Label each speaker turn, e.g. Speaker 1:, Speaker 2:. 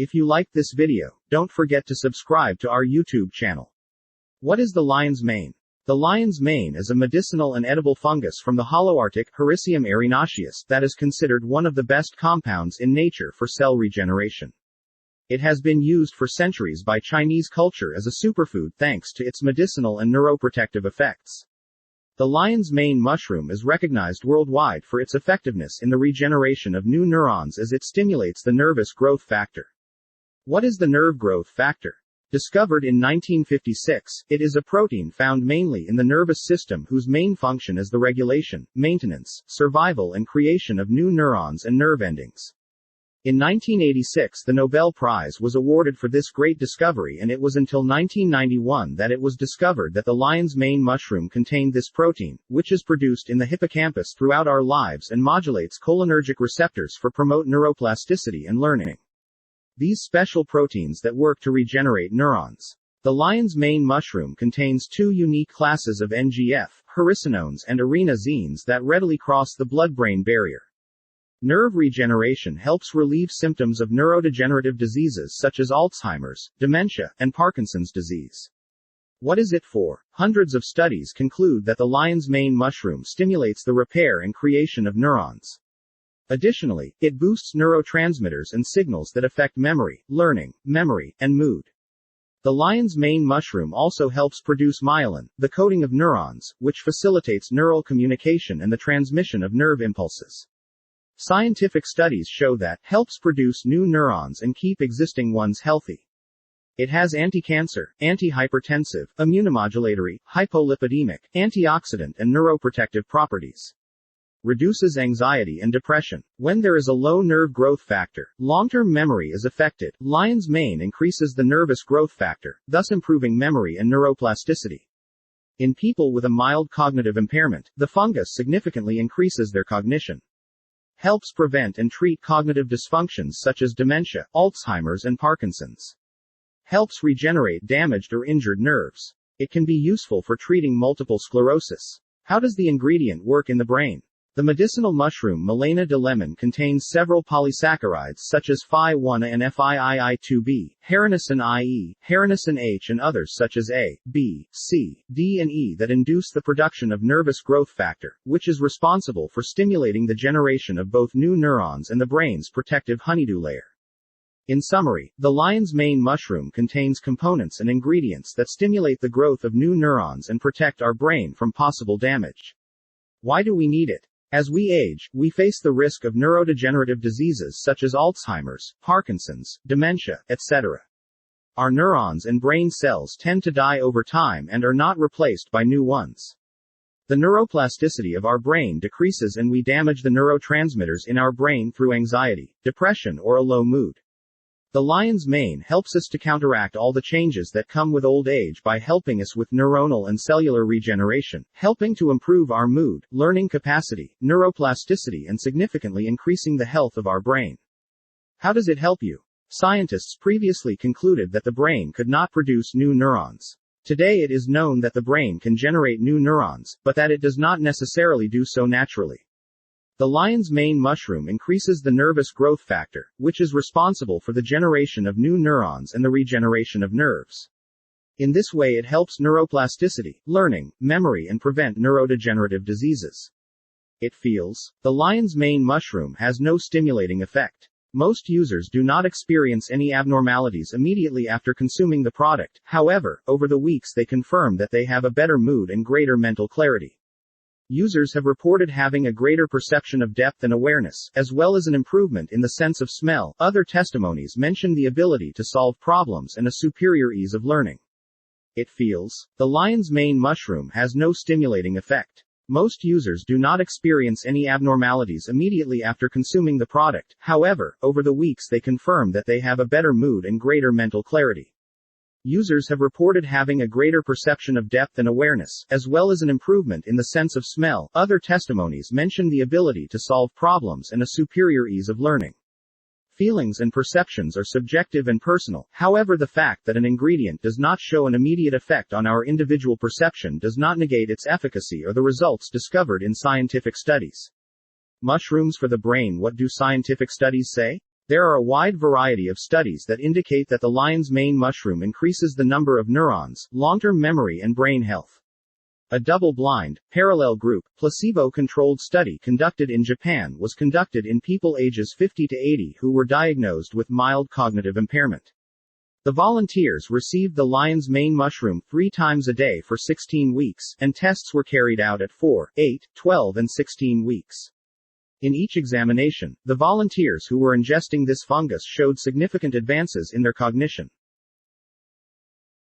Speaker 1: If you liked this video, don't forget to subscribe to our YouTube channel. What is the lion's mane? The lion's mane is a medicinal and edible fungus from the Holoarctic, Hericium erinaceus, that is considered one of the best compounds in nature for cell regeneration. It has been used for centuries by Chinese culture as a superfood thanks to its medicinal and neuroprotective effects. The lion's mane mushroom is recognized worldwide for its effectiveness in the regeneration of new neurons as it stimulates the nervous growth factor. What is the nerve growth factor? Discovered in 1956, it is a protein found mainly in the nervous system whose main function is the regulation, maintenance, survival and creation of new neurons and nerve endings. In 1986 the Nobel Prize was awarded for this great discovery, and it was until 1991 that it was discovered that the lion's mane mushroom contained this protein, which is produced in the hippocampus throughout our lives and modulates cholinergic receptors for promote neuroplasticity and learning. These special proteins that work to regenerate neurons. The lion's mane mushroom contains two unique classes of NGF, hericinones and erinazines that readily cross the blood-brain barrier. Nerve regeneration helps relieve symptoms of neurodegenerative diseases such as Alzheimer's, dementia, and Parkinson's disease. What is it for? Hundreds of studies conclude that the lion's mane mushroom stimulates the repair and creation of neurons. Additionally, it boosts neurotransmitters and signals that affect memory, learning, and mood. The lion's mane mushroom also helps produce myelin, the coating of neurons, which facilitates neural communication and the transmission of nerve impulses. Scientific studies show that helps produce new neurons and keep existing ones healthy. It has anti-cancer, anti-hypertensive, immunomodulatory, hypolipidemic, antioxidant and neuroprotective properties. Reduces anxiety and depression. When there is a low nerve growth factor, long-term memory is affected. Lion's mane increases the nervous growth factor, thus improving memory and neuroplasticity. In people with a mild cognitive impairment, the fungus significantly increases their cognition. Helps prevent and treat cognitive dysfunctions such as dementia, Alzheimer's and Parkinson's. Helps regenerate damaged or injured nerves. It can be useful for treating multiple sclerosis. How does the ingredient work in the brain? The medicinal mushroom Melena de lemon contains several polysaccharides such as Phi1A and FIII2B, heranocin IE, heranocin H and others such as A, B, C, D and E that induce the production of nervous growth factor, which is responsible for stimulating the generation of both new neurons and the brain's protective honeydew layer. In summary, the lion's mane mushroom contains components and ingredients that stimulate the growth of new neurons and protect our brain from possible damage. Why do we need it? As we age, we face the risk of neurodegenerative diseases such as Alzheimer's, Parkinson's, dementia, etc. Our neurons and brain cells tend to die over time and are not replaced by new ones. The neuroplasticity of our brain decreases and we damage the neurotransmitters in our brain through anxiety, depression or a low mood. The lion's mane helps us to counteract all the changes that come with old age by helping us with neuronal and cellular regeneration, helping to improve our mood, learning capacity, neuroplasticity and significantly increasing the health of our brain. How does it help you? Scientists previously concluded that the brain could not produce new neurons. Today it is known that the brain can generate new neurons, but that it does not necessarily do so naturally. The lion's mane mushroom increases the nervous growth factor, which is responsible for the generation of new neurons and the regeneration of nerves. In this way it helps neuroplasticity, learning, memory and prevent neurodegenerative diseases. It feels. The lion's mane mushroom has no stimulating effect. Most users do not experience any abnormalities immediately after consuming the product. However, over the weeks they confirm that they have a better mood and greater mental clarity. Users have reported having a greater perception of depth and awareness, as well as an improvement in the sense of smell. Other testimonies mention the ability to solve problems and a superior ease of learning. It feels. The lion's mane mushroom has no stimulating effect. Most users do not experience any abnormalities immediately after consuming the product. However, over the weeks they confirm that they have a better mood and greater mental clarity. Users have reported having a greater perception of depth and awareness, as well as an improvement in the sense of smell. Other testimonies mention the ability to solve problems and a superior ease of learning. Feelings and perceptions are subjective and personal. However, the fact that an ingredient does not show an immediate effect on our individual perception does not negate its efficacy or the results discovered in scientific studies. Mushrooms for the brain. What do scientific studies say? There are a wide variety of studies that indicate that the lion's mane mushroom increases the number of neurons, long-term memory and brain health. A double-blind, parallel group, placebo-controlled study conducted in Japan was conducted in people ages 50 to 80 who were diagnosed with mild cognitive impairment. The volunteers received the lion's mane mushroom 3 times a day for 16 weeks, and tests were carried out at 4, 8, 12 and 16 weeks. In each examination, the volunteers who were ingesting this fungus showed significant advances in their cognition.